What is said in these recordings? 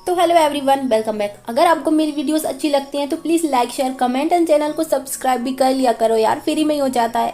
तो hello everyone, welcome back. अगर आपको मेरी वीडियोस अच्छी लगती हैं तो please like share comment and channel को सब्सक्राइब भी कर लिया करो यार, फ्री में ही हो जाता है।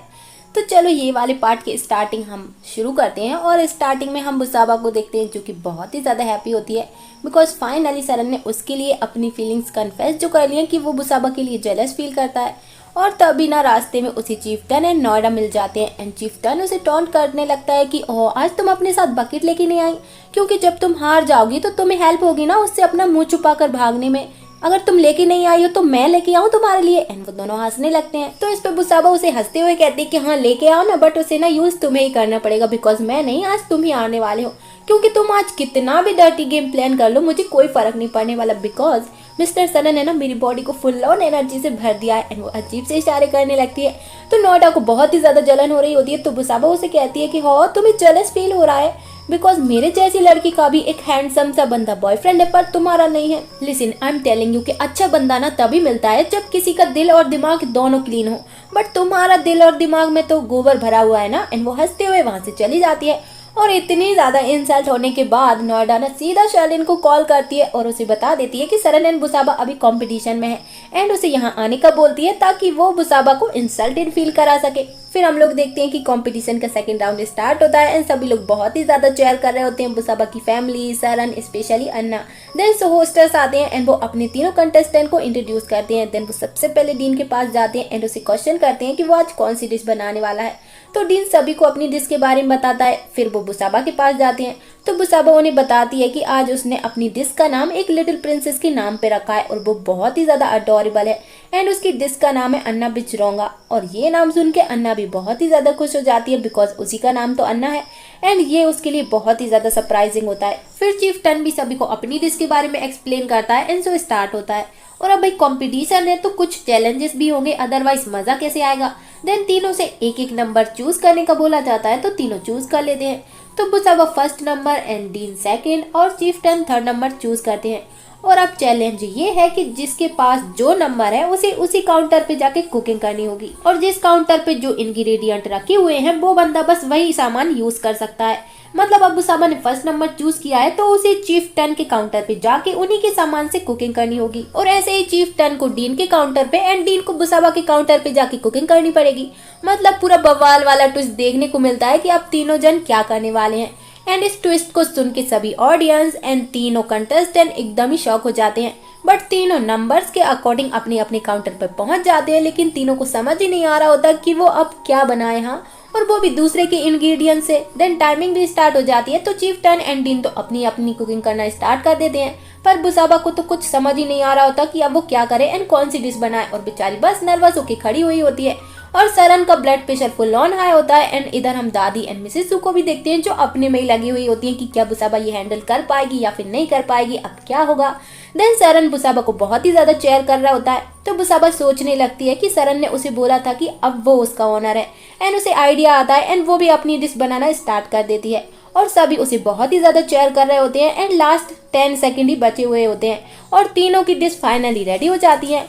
तो चलो ये वाले पार्ट की स्टार्टिंग हम शुरू करते हैं। और स्टार्टिंग में हम बुसाबा को देखते हैं जो कि बहुत ही ज़्यादा हैप्पी होती है बिकॉज फाइनली सरन ने उसके लिए अपनी फीलिंग्स कन्फेस जो कर ली हैं कि वो बुसाबा के लिए जेलस फील करता है। और तभी ना रास्ते में उसे चीफ्टन एंड नोएडा मिल जाते हैं एंड चीफ्टन उसे टॉन्ट करने लगता है कि ओह आज तुम अपने साथ बकेट लेके नहीं आई, क्योंकि जब तुम हार जाओगी तो तुम्हें हेल्प होगी ना उससे अपना मुंह छुपा कर भागने में। अगर तुम लेके नहीं आई हो तो मैं लेके आऊँ तुम्हारे लिए। एंड वो दोनों हंसने लगते हैं। तो इस पे बुसाबा उसे हंसते हुए कहती है कि हाँ लेके आओ ना, बट उसे ना यूज तुम्हें ही करना पड़ेगा बिकॉज मैं नहीं, आज तुम ही आने वाले हो। क्योंकि तुम आज कितना भी डर्टी गेम प्लान कर लो मुझे कोई फर्क नहीं पड़ने वाला बिकॉज मिस्टर सरन ने ना मेरी बॉडी को फुल ऑन एनर्जी से भर दिया है। एंड वो अजीब से इशारे करने लगती है। तो नोएडा को बहुत ही ज्यादा जलन हो रही होती है। तो बुसाबा उसे कहती है कि हाँ तुम्हें जेलस फील हो रहा है बिकॉज मेरे जैसी लड़की का भी एक हैंडसम सा बंदा बॉयफ्रेंड है पर तुम्हारा नहीं है। Listen I am telling you कि अच्छा बंदा ना तभी मिलता है जब किसी का दिल और दिमाग दोनों क्लीन हो, बट तुम्हारा दिल और दिमाग में तो गोबर भरा हुआ है ना। एंड वो हंसते हुए वहां से चली जाती है। और इतनी ज्यादा इंसल्ट होने के बाद नोएडा ने सीधा शर्लिन को कॉल करती है और उसे बता देती है कि सरन एंड बुसाबा अभी कंपटीशन में है एंड उसे यहाँ आने का बोलती है ताकि वो बुसाबा को इंसल्टेड फील करा सके। फिर हम लोग देखते हैं कि कंपटीशन का सेकंड राउंड स्टार्ट होता है एंड सभी लोग बहुत ही ज्यादा चेयर कर रहे होते हैं। बुसाबा की फैमिली, सरन, स्पेशली अन्ना। देन सो होस्टर्स आते हैं एंड वो अपने तीनों कंटेस्टेंट को इंट्रोड्यूस करते हैं। देन वो सबसे पहले डीन के पास जाते हैं एंड उसे क्वेश्चन करते हैं कि वो आज कौन सी डिश बनाने वाला है। तो डीन सभी को अपनी डिश के बारे में बताता है। फिर वो बुसाबा के पास जाते हैं तो बुसाबा उन्हें बताती है कि आज उसने अपनी डिश का नाम एक लिटिल प्रिंसेस के नाम पे रखा है और वो बहुत ही ज्यादा अडोरेबल है एंड उसकी डिश का नाम है अन्ना बिचरोंगा। और ये नाम सुन के अन्ना भी बहुत ही ज्यादा खुश हो जाती है बिकॉज उसी का नाम तो अन्ना है एंड ये उसके लिए बहुत ही ज्यादा सरप्राइजिंग होता है। फिर चीफ्टन भी सभी को अपनी डिश के बारे में एक्सप्लेन करता है एंड सो स्टार्ट होता है। और अब भाई कंपटीशन है तो कुछ चैलेंजेस भी होंगे, अदरवाइज मजा कैसे आएगा। देन तीनों से एक एक नंबर चूज करने का बोला जाता है तो तीनों चूज कर लेते हैं। तो बुसाबा first number and Dean second और चीफ्टन थर्ड नंबर चूज करते हैं। और अब चैलेंज ये है कि जिसके पास जो नंबर है उसे उसी काउंटर पे जाके कुकिंग करनी होगी और जिस काउंटर पे जो इंग्रेडिएंट रखे हुए हैं वो बंदा बस वही सामान यूज कर सकता है। मतलब अब बुसाबा ने फर्स्ट नंबर चूज किया है तो उसे चीफ्टन के काउंटर पे जाके उन्हीं के सामान से कुकिंग करनी होगी। और ऐसे ही चीफ्टन को डीन के काउंटर पे एंड डीन को बुसाबा के काउंटर पे जाके कुकिंग करनी पड़ेगी। मतलब पूरा बवाल वाला ट्विस्ट देखने को मिलता है कि अब तीनों जन क्या करने वाले हैं। एंड इस ट्विस्ट को सुन के सभी ऑडियंस एंड तीनों कंटेस्टेंट एकदम ही शॉक हो जाते हैं। बट तीनों नंबर्स के अकॉर्डिंग अपने अपने काउंटर पर पहुंच जाते हैं, लेकिन तीनों को समझ ही नहीं आ रहा होता कि वो अब क्या बनाए। हाँ, और वो भी दूसरे के इंग्रेडिएंट से। देन टाइमिंग भी स्टार्ट हो जाती है तो चीफ्टन एंड डीन तो अपनी अपनी कुकिंग करना स्टार्ट कर देते हैं। पर बुसाबा को तो कुछ समझ ही नहीं आ रहा होता कि अब वो क्या करे एंड कौन सी डिश बनाए और बेचारी बस नर्वस होकर खड़ी हुई होती है। और सरन का blood pressure full on high होता है एंड इधर हम दादी एंड मिसेस सू को भी देखते हैं जो अपने में ही लगी हुई होती हैं कि क्या बुसाबा ये हैंडल कर पाएगी या फिर नहीं कर पाएगी, अब क्या होगा। देन सरन बुसाबा को बहुत ही ज्यादा चेयर कर रहा होता है तो बुसाबा सोचने लगती है कि सरन ने उसे बोला था कि अब वो उसका ओनर है एंड उसे आइडिया आता है एंड वो भी अपनी डिश बनाना स्टार्ट कर देती है। और सभी उसे बहुत ही ज्यादा चेयर कर रहे होते हैं एंड लास्ट 10 सेकंड ही बचे हुए होते हैं और तीनों की डिश फाइनली रेडी हो जाती है।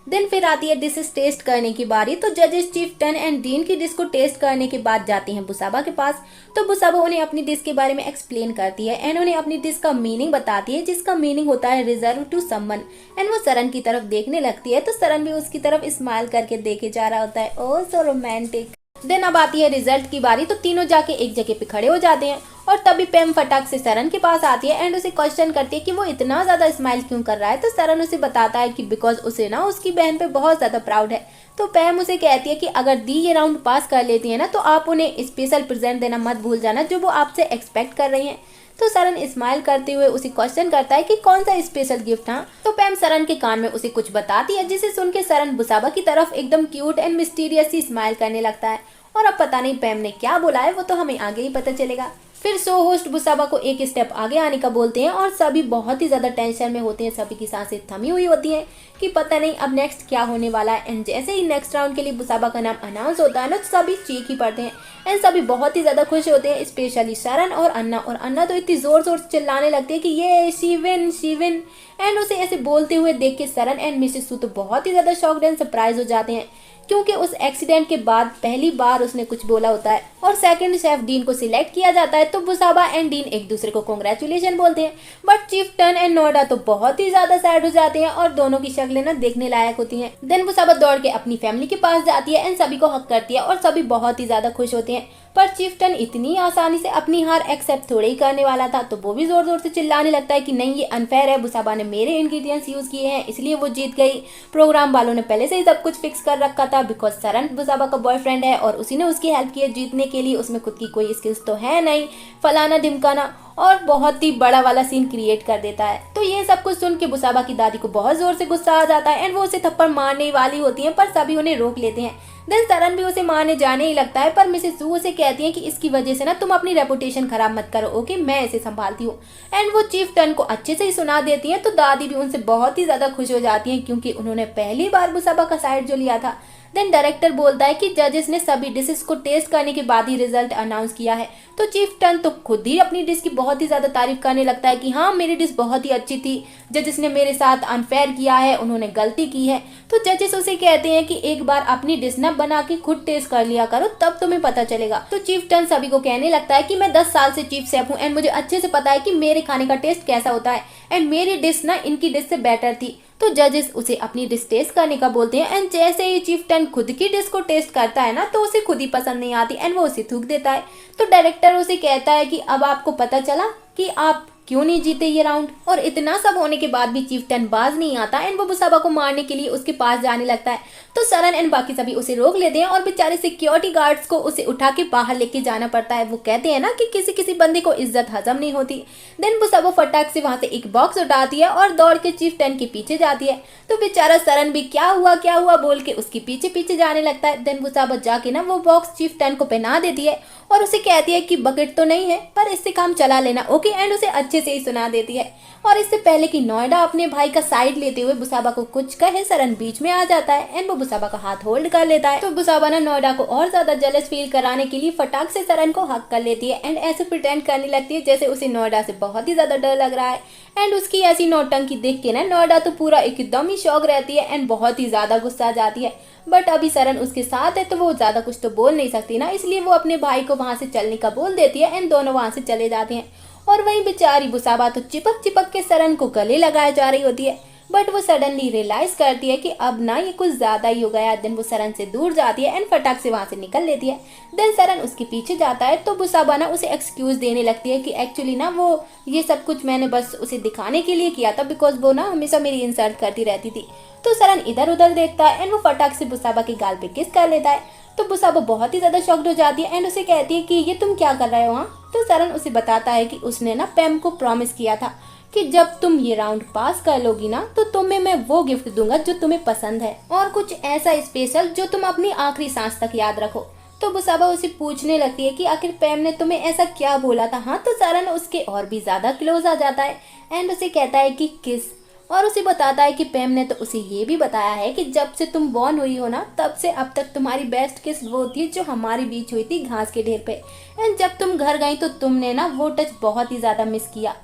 देन फिर आती है डिशेस टेस्ट करने की बारी। तो जजेस चीफ्टन एंड डीन की डिश को टेस्ट करने के बाद जाती हैं बुसाबा के पास। तो बुसाबा उन्हें अपनी डिश के बारे में एक्सप्लेन करती है एंड उन्हें अपनी डिश का मीनिंग बताती है जिसका मीनिंग होता है रिजर्व टू समवन। एंड वो सरन की तरफ देखने लगती है तो सरन भी उसकी तरफ स्माइल करके देखे जा रहा होता है। ओह सो रोमांटिक। देन अब आती है रिजल्ट की बारी। तो तीनों जाके एक जगह पे खड़े हो जाते हैं और तभी पैम फटाक से सरन के पास आती है एंड उसे क्वेश्चन करती है कि वो इतना ज्यादा स्माइल क्यों कर रहा है। तो सरन उसे बताता है कि बिकॉज उसे ना उसकी बहन पे बहुत ज्यादा प्राउड है। तो पैम उसे कहती है कि अगर दी ये राउंड पास कर लेती है ना तो आप उन्हें स्पेशल प्रेजेंट देना मत भूल जाना जो वो आपसे एक्सपेक्ट कर रही हैं। तो सरन स्माइल करते हुए उसे क्वेश्चन करता है कि कौन सा स्पेशल गिफ्ट। हाँ, तो पैम सरन के कान में उसे कुछ बताती है जिसे सुन के सरन बुसाबा की तरफ एकदम क्यूट एंड मिस्टीरियस सी स्माइल करने लगता है। और अब पता नहीं पैम ने क्या बोला है, वो तो हमें आगे ही पता चलेगा। फिर शो होस्ट बुसाबा को एक स्टेप आगे आने का बोलते हैं और सभी बहुत ही ज्यादा टेंशन में होते हैं। सभी की सांसें थमी हुई होती हैं कि पता नहीं अब नेक्स्ट क्या होने वाला है। एंड जैसे ही नेक्स्ट राउंड के लिए बुसाबा का नाम अनाउंस होता है ना तो सभी चीख ही पड़ते हैं एंड सभी बहुत ही ज्यादा खुश होते हैं, स्पेशली सरन और अन्ना। और अन्ना तो इतनी जोर जोर से चिल्लाने लगती है कि ये शी विन। एंड उसे ऐसे बोलते हुए देख के सरन एंड मिसेस सू तो बहुत ही ज्यादा शॉक्ड एंड सरप्राइज हो जाते हैं क्योंकि उस एक्सीडेंट के बाद पहली बार उसने कुछ बोला होता है। और सेकंड शेफ डीन को सिलेक्ट किया जाता है। तो बुसाबा एंड डीन एक दूसरे को कांग्रेचुलेशन बोलते हैं, बट चीफ टन एंड नोएडा तो बहुत ही ज्यादा सैड हो जाते हैं और दोनों की शक्लें ना देखने लायक होती हैं। देन बुसाबा दौड़ के अपनी फैमिली के पास जाती है एंड सभी को हक करती है और सभी बहुत ही ज्यादा खुश होते हैं। पर चीफ्टन इतनी आसानी से अपनी हार एक्सेप्ट थोड़े ही करने वाला था, तो वो भी जोर जोर से चिल्लाने लगता है कि नहीं, ये अनफेयर है, बुसाबा ने मेरे इंग्रेडिएंट्स यूज किए हैं इसलिए वो जीत गई। प्रोग्राम वालों ने पहले से ही सब कुछ फिक्स कर रखा था बिकॉज सरन बुसाबा का बॉयफ्रेंड है और उसी ने उसकी हेल्प की है जीतने के लिए, उसमें खुद की कोई स्किल्स तो है नहीं, फलाना ढिमकाना, और बहुत ही बड़ा वाला सीन क्रिएट कर देता है। तो ये सब कुछ सुन के बुसाबा की दादी को बहुत जोर से गुस्सा आ जाता है एंड वो उसे थप्पड़ मारने वाली होती है, पर सभी उन्हें रोक लेते हैं। देन सरन भी उसे मारने जाने ही लगता है, पर मिसेस सू उसे कहती है कि इसकी वजह से ना तुम अपनी रेपुटेशन खराब मत करो, ओके, मैं इसे संभालती हूँ। एंड वो चीफ टन को अच्छे से ही सुना देती है। तो दादी भी उनसे बहुत ही ज्यादा खुश हो जाती है क्योंकि उन्होंने पहली बार बुसाबा का साइड जो लिया था। देन डायरेक्टर बोलता है कि जजेस ने सभी डिशेस को टेस्ट करने के बाद ही रिजल्ट अनाउंस किया है। तो चीफ टन तो खुद ही अपनी डिश की बहुत ही ज्यादा तारीफ करने लगता है कि हाँ, मेरी डिश बहुत ही अच्छी थी, जजेस ने मेरे साथ अनफेयर किया है, उन्होंने गलती की है। तो जजेस उसे कहते हैं कि एक बार अपनी डिश ना बना के खुद टेस्ट कर लिया करो, तब तुम्हें पता चलेगा। तो चीफ टन सभी को कहने लगता है कि मैं 10 साल से चीफ शेफ हूँ एंड मुझे अच्छे से पता है कि मेरे खाने का टेस्ट कैसा होता है एंड मेरी डिश ना इनकी डिश से बेटर थी। तो जजेस उसे अपनी डिश टेस्ट करने का बोलते हैं एंड जैसे ही चीफ टन खुद की डिश को टेस्ट करता है ना, तो उसे खुद ही पसंद नहीं आती एंड वो उसे थूक देता है। तो डायरेक्टर उसे कहता है कि अब आपको पता चला कि आप क्यों नहीं जीते ये राउंड। और इतना सब होने के बाद भी चीफ टन बाज नहीं आता एंड वो बुसाबा को मारने के लिए उसके पास जाने लगता है। तो सरन एंड बाकी सभी उसे रोक लेते हैं और बेचारे सिक्योरिटी गार्ड्स को उसे उठा के बाहर लेके जाना पड़ता है। वो कहते हैं ना कि किसी किसी बंदे को इज्जत हजम नहीं होती। देन बुसाबा फटाक से वहां से एक बॉक्स उठाती है और दौड़ के चीफ टन के पीछे जाती है। तो बेचारा सरन भी क्या हुआ बोल के उसके पीछे पीछे जाने लगता है। देन बुसाबा जाके ना वो बॉक्स चीफ टन को पहना देती है और उसे कहती है कि बकेट तो नहीं है पर इससे काम चला लेना, ओके, एंड उसे अच्छे से ही सुना देती है। और इससे पहले कि नोएडा अपने भाई का साइड लेते हुए बुसाबा को कुछ कहे, सरन बीच में आ जाता है एंड वो बुसाबा का हाथ होल्ड कर लेता है। तो बुसाबा ना नोएडा को और ज्यादा जेलस फील कराने के लिए फटाक से सरन को हक कर लेती है एंड ऐसे प्रिटेंड करने लगती है जैसे उसे नोएडा से बहुत ही ज्यादा डर लग रहा है। एंड उसकी ऐसी नौटंकी देख के ना नोएडा तो पूरा एकदम ही शौक रहती है एंड बहुत ही ज्यादा गुस्सा जाती है। बट अभी सरन उसके साथ है तो वो ज्यादा कुछ तो बोल नहीं सकती ना, इसलिए वो अपने भाई को वहां से चलने का बोल देती है एंड दोनों वहां से चले जाते हैं। और वहीं बेचारी बुसाबा तो चिपक चिपक के सरन को गले लगाए जा रही होती है, बट वो सडनली रियलाइज करती है कि अब ना ये कुछ ज्यादा ही हो गया। देन वो सरन से दूर जाती है एंड फटाक से वहां से निकल लेती है। देन सरन उसके पीछे जाता है तो बुसाबा ना उसे एक्सक्यूज देने लगती है कि एक्चुअली ना वो ये सब कुछ मैंने बस उसे दिखाने के लिए किया था बिकॉज वो ना हमेशा मेरी इंसल्ट करती रहती थी। तो सरन इधर उधर देखता है एंड वो फटाक से बुसाबा के गाल पे किस कर लेता है। तो बुसाबा बहुत ही ज्यादा शॉक्ड हो जाती है एंड उसे कहती है कि ये तुम क्या कर रहे हो वहाँ। तो सरन उसे बताता है कि उसने ना पैम को प्रॉमिस किया था कि जब तुम ये राउंड पास कर लोगी ना तो तुम्हें मैं वो गिफ्ट दूंगा जो तुम्हें पसंद है और कुछ ऐसा स्पेशल जो तुम अपनी आखिरी सांस तक याद रखो। तो बुसाबा उसे पूछने लगती है कि आखिर पैम ने तुम्हें ऐसा क्या बोला था। हाँ, तो सरन उसके और भी ज्यादा क्लोज आ जाता है एंड उसे कहता है कि किस, और उसे बताता है कि पैम ने तो उसे ये भी बताया है कि जब से तुम बॉर्न हुई हो ना तब से अब तक तुम्हारी बेस्ट किस वो थी जो हमारे बीच हुई थी घास के ढेर पे, एंड जब तुम घर गई तो तुमने ना वो टच बहुत ही ज्यादा मिस किया।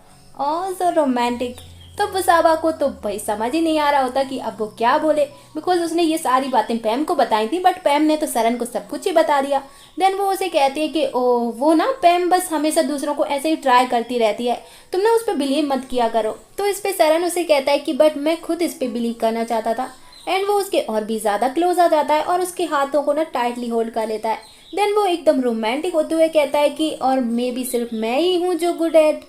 और सो रोमांटिक। तो बुसाबा को तो भाई समझ ही नहीं आ रहा होता कि अब वो क्या बोले बिकॉज उसने ये सारी बातें पैम को बताई थी, बट पैम ने तो सरन को सब कुछ ही बता दिया। देन वो उसे कहती है कि ओ वो ना पैम बस हमेशा दूसरों को ऐसे ही ट्राई करती रहती है, तुम ना उस पर बिलीव मत किया करो। तो इस पे सरन उसे कहता है कि बट मैं खुद इस पे बिलीव करना चाहता था, एंड वो उसके और भी ज्यादा क्लोज आ जाता है और उसके हाथों को ना टाइटली होल्ड कर लेता है। देन वो एकदम रोमांटिक होते हुए कहता है कि और मे बी सिर्फ मैं ही हूँ जो गुड एट।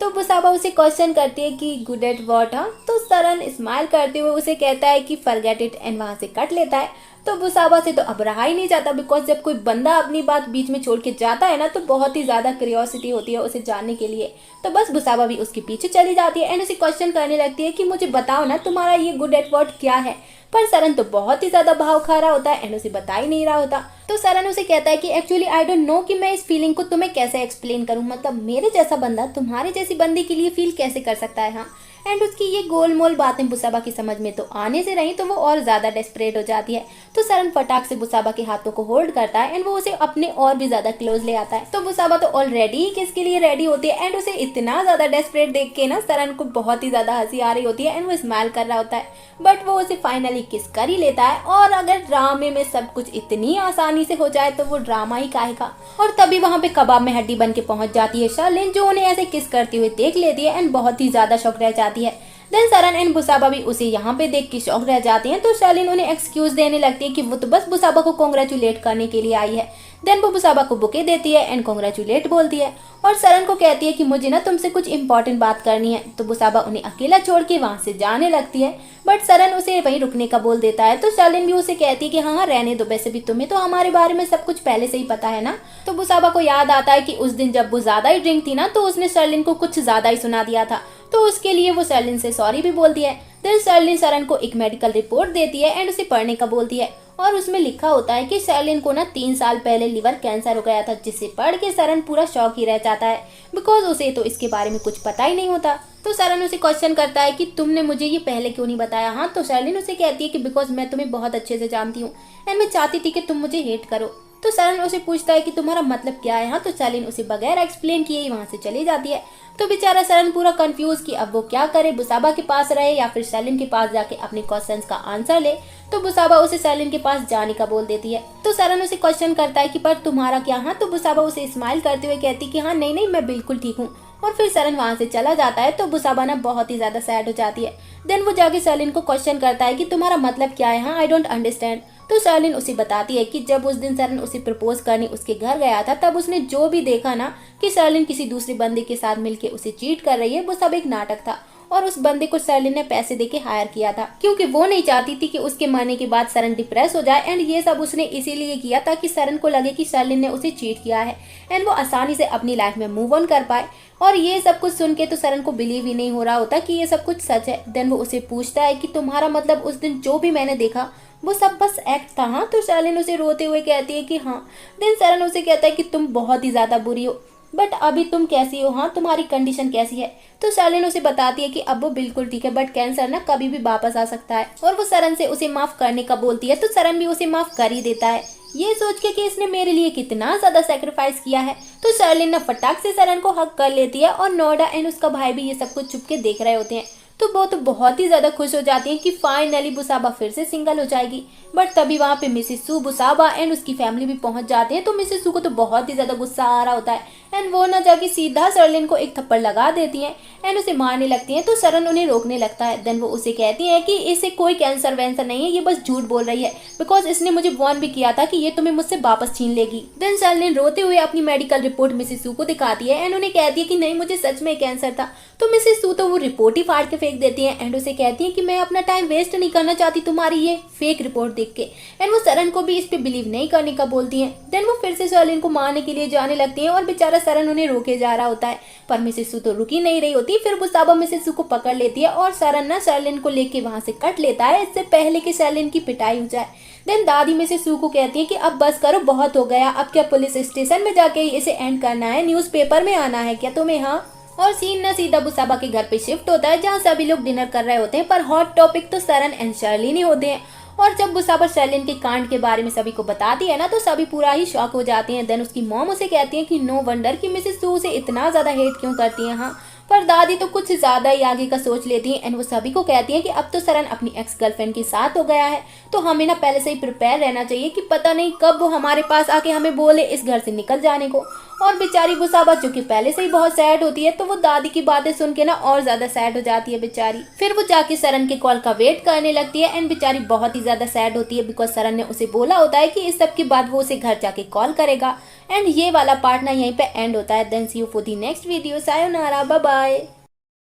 तो बुसाबा उसे क्वेश्चन करती है कि गुड एट व्हाट। हाँ, तो सरन स्माइल करते हुए उसे कहता है कि फॉरगेट इट एंड वहां से कट लेता है। तो बुसाबा से तो अब रहा ही नहीं जाता बिकॉज जब कोई बंदा अपनी बात बीच में छोड़ के जाता है ना तो बहुत ही ज्यादा क्यूरियोसिटी होती है उसे जानने के लिए। तो बस बुसाबा भी उसके पीछे चली जाती है एंड उसे क्वेश्चन करने लगती है कि मुझे बताओ ना तुम्हारा ये गुड एट व्हाट क्या है। पर सरन तो बहुत ही ज्यादा भाव खा रहा होता है एंड उसे बता ही नहीं रहा होता। तो सरन उसे कहता है कि एक्चुअली आई डोंट नो कि मैं इस फीलिंग को तुम्हें कैसे एक्सप्लेन करूं, मतलब मेरे जैसा बंदा तुम्हारे जैसी बंदी के लिए फील कैसे कर सकता है। हाँ, एंड उसकी ये गोलमोल बातें बुसाबा की समझ में तो आने से रही तो वो और ज्यादा डेस्परेट हो जाती है। तो सरन फटाक से बुसाबा के हाथों को होल्ड करता है एंड वो उसे अपने और भी ज्यादा क्लोज ले आता है। तो बुसाबा तो ऑलरेडी ही किस के लिए रेडी होती है एंड उसे इतना ज्यादा डेस्परेट देख के ना सरन को बहुत ही ज्यादा हंसी आ रही होती है एंड वो स्माइल कर रहा होता है, बट वो उसे फाइनली किस कर ही लेता है। और अगर ड्रामे में सब कुछ इतनी आसानी से हो जाए तो वो ड्रामा ही काहे का। और तभी वहाँ पे कबाब में हड्डी बन के पहुंच जाती है शर्लिन, जो उन्हें ऐसे किस करते हुए देख लेती है एंड बहुत ही ज्यादा शॉक रह जाती है। देन सरन एंड बुसाबा भी उसे यहाँ पे देख के शॉक रह जाते हैं। तो शर्लिन उन्हें एक्सक्यूज देने लगती है कि वो तो बस बुसाबा को कॉन्ग्रेचुलेट करने के लिए आई है। देन वो बुसाबा को बुके देती है एंड कॉन्ग्रेचुलेट बोलती है और सरन को कहती है कि मुझे ना तुमसे कुछ इंपॉर्टेंट बात करनी है। तो बुसाबा उन्हें अकेला छोड़ के वहाँ से जाने लगती है, बट सरन उसे वहीं रुकने का बोल देता है। तो शर्लिन भी उसे कहती है कि हाँ रहने दो, वैसे भी तुम्हें तो हमारे बारे में सब कुछ पहले से ही पता है ना। तो बुसाबा को याद आता है कि उस दिन जब वो ज्यादा ही ड्रिंक थी ना तो उसने शर्लिन को कुछ ज्यादा ही सुना दिया था, तो उसके लिए वो शर्लिन से सॉरी भी बोलती है। देन शर्लिन सरन को एक मेडिकल रिपोर्ट देती है एंड उसे पढ़ने का बोलती है और उसमें लिखा होता है कि शर्लिन को ना 3 साल पहले लिवर कैंसर हो गया था, जिसे पढ़ के सरन पूरा शॉक ही रह जाता है बिकॉज उसे तो इसके बारे में कुछ पता ही नहीं होता। तो सरन उसे क्वेश्चन करता है कि तुमने मुझे ये पहले क्यों नहीं बताया। हाँ, तो शर्लिन उसे कहती है कि बिकॉज मैं तुम्हें बहुत अच्छे से जानती हूँ एंड मैं चाहती थी कि तुम मुझे हेट करो। तो सरन उसे पूछता है कि तुम्हारा मतलब क्या है। हाँ, तो शर्लिन उसे बगैर एक्सप्लेन किए ही वहाँ से चली जाती है। तो बेचारा सरन पूरा कंफ्यूज कि अब वो क्या करे, बुसाबा के पास रहे या फिर शर्लिन के पास जाके अपने क्वेश्चंस का आंसर ले। तो बुसाबा उसे शर्लिन के पास जाने का बोल देती है। तो सरन उसे क्वेश्चन करता है कि पर तुम्हारा क्या। हाँ, तो बुसाबा उसे स्माइल करते हुए कहती कि हाँ नहीं नहीं मैं बिल्कुल ठीक हूँ। और फिर सरन वहाँ से चला जाता है। तो बुसाबा ना बहुत ही ज्यादा सैड हो जाती है। देन वो जाके शर्लिन को क्वेश्चन करता है कि तुम्हारा मतलब क्या है। हाँ, आई डोंट अंडरस्टैंड। तो शर्लिन उसे बताती है कि जब उस दिन सरन उसे प्रपोज करने उसके घर गया था तब उसने जो भी देखा ना कि शर्लिन किसी दूसरे बंदे के साथ मिलके उसे चीट कर रही है, वो सब एक नाटक था और उस बंदे को शर्लिन ने पैसे देके हायर किया था क्योंकि वो नहीं चाहती थी कि उसके मरने के बाद सरन डिप्रेस हो जाए। एंड ये सब उसने इसीलिए किया ताकि सरन को लगे कि शर्लिन ने उसे चीट किया है एंड वो आसानी से अपनी लाइफ में मूव ऑन कर पाए। और ये सब कुछ सुन के तो सरन को बिलीव ही नहीं हो रहा होता कि ये सब कुछ सच है। देन वो उसे पूछता है कि तुम्हारा मतलब उस दिन जो भी मैंने देखा वो सब बस एक्ट था। हाँ, तो शर्लिन उसे रोते हुए कहती है कि हाँ। देन सरन उसे कहता है कि तुम बहुत ही ज्यादा बुरी हो, बट अभी तुम कैसी हो। हाँ, तुम्हारी कंडीशन कैसी है। तो शर्लिन उसे बताती है कि अब वो बिल्कुल ठीक है, बट कैंसर ना कभी भी वापस आ सकता है। और वो सरन से उसे माफ करने का बोलती है। तो सरन भी उसे माफ कर ही देता है, ये सोच के कि इसने मेरे लिए कितना ज्यादा सेक्रीफाइस किया है। तो शर्लिन ना फटाक से सरन को हक कर लेती है और नोएडा एंड उसका भाई भी ये सब कुछ छुप के देख रहे होते हैं। तो वो तो बहुत ही ज्यादा खुश हो जाती है कि फाइनली बुसाबा फिर से सिंगल हो जाएगी। बट तभी वहाँ पे मिसेस सू, बुसाबा एंड उसकी फैमिली भी पहुंच जाते हैं। तो मिसेस सू को तो बहुत ही ज्यादा गुस्सा आ रहा होता है एंड वो ना जाके सीधा शर्लिन को एक थप्पड़ लगा देती हैं एंड उसे मारने लगती हैं। तो सरन उन्हें रोकने लगता है। देन वो उसे कहती है कि इसे कोई कैंसर वैंसर नहीं है, ये बस झूठ बोल रही है बिकॉज इसने मुझे वार्न भी किया था कि ये तुम्हें मुझसे वापस छीन लेगी। देन शर्लिन रोते हुए अपनी मेडिकल रिपोर्ट मिसेस सू को दिखाती है एंड उन्हें कहती है कि नहीं मुझे सच में कैंसर था। तो मिसेस सू तो वो रिपोर्ट ही फाड़ के फेंक देती है एंड उसे कहती है कि मैं अपना टाइम वेस्ट नहीं करना चाहती तुम्हारी ये फेक रिपोर्ट देख के। एंड वो सरन को भी इस पे बिलीव नहीं करने का बोलती हैं। देन वो फिर से शर्लिन को मारने के लिए जाने लगती हैं और बेचारा सरन उन्हें रोके जा रहा होता है, पर मिसेस सू तो रुकी नहीं रही होती। फिर बुसाबा मिसेस सू को पकड़ लेती है और सरन ना शर्लिन को लेके वहां से कट लेता है, इससे पहले कि शर्लिन की पिटाई हो जाए। देन दादी मिसेस सू को कहती है कि अब बस करो, बहुत हो गया, अब क्या पुलिस स्टेशन में जाके इसे एंड करना है, न्यूज़पेपर में आना है क्या तुम्हें। हाँ, और सीन ना सीधा बुसाबा के घर पे शिफ्ट होता है जहाँ सभी लोग डिनर कर रहे होते हैं, पर हॉट टॉपिक तो सरन एंड शर्लिन ही होते हैं। और जब बुसाबा शर्लिन के कांड के बारे में सभी को बताती है ना तो सभी पूरा ही शॉक हो जाते हैं। देन उसकी मॉम उसे कहती है कि नो वंडर कि मिसेस सू उसे इतना ज्यादा हेट क्यों करती है। हाँ, पर दादी तो कुछ ज्यादा ही आगे का सोच लेती है एंड वो सभी को कहती है कि अब तो सरन अपनी एक्स गर्लफ्रेंड के साथ हो गया है, तो हमें ना पहले से ही प्रिपेयर रहना चाहिए कि पता नहीं कब वो हमारे पास आके हमें बोले इस घर से निकल जाने को। और बेचारी बुसाबा जो कि पहले से ही बहुत सैड होती है तो वो दादी की बातें सुन के ना और ज्यादा सैड हो जाती है बेचारी। फिर वो जाके सरन के कॉल का वेट करने लगती है एंड बेचारी बहुत ही ज्यादा सैड होती है बिकॉज सरन ने उसे बोला होता है कि इस सब के बाद वो उसे घर जाके कॉल करेगा। एंड ये वाला पार्ट ना यहीं पे एंड होता है। Then see you for the next video, सायोनारा, बाय बाय।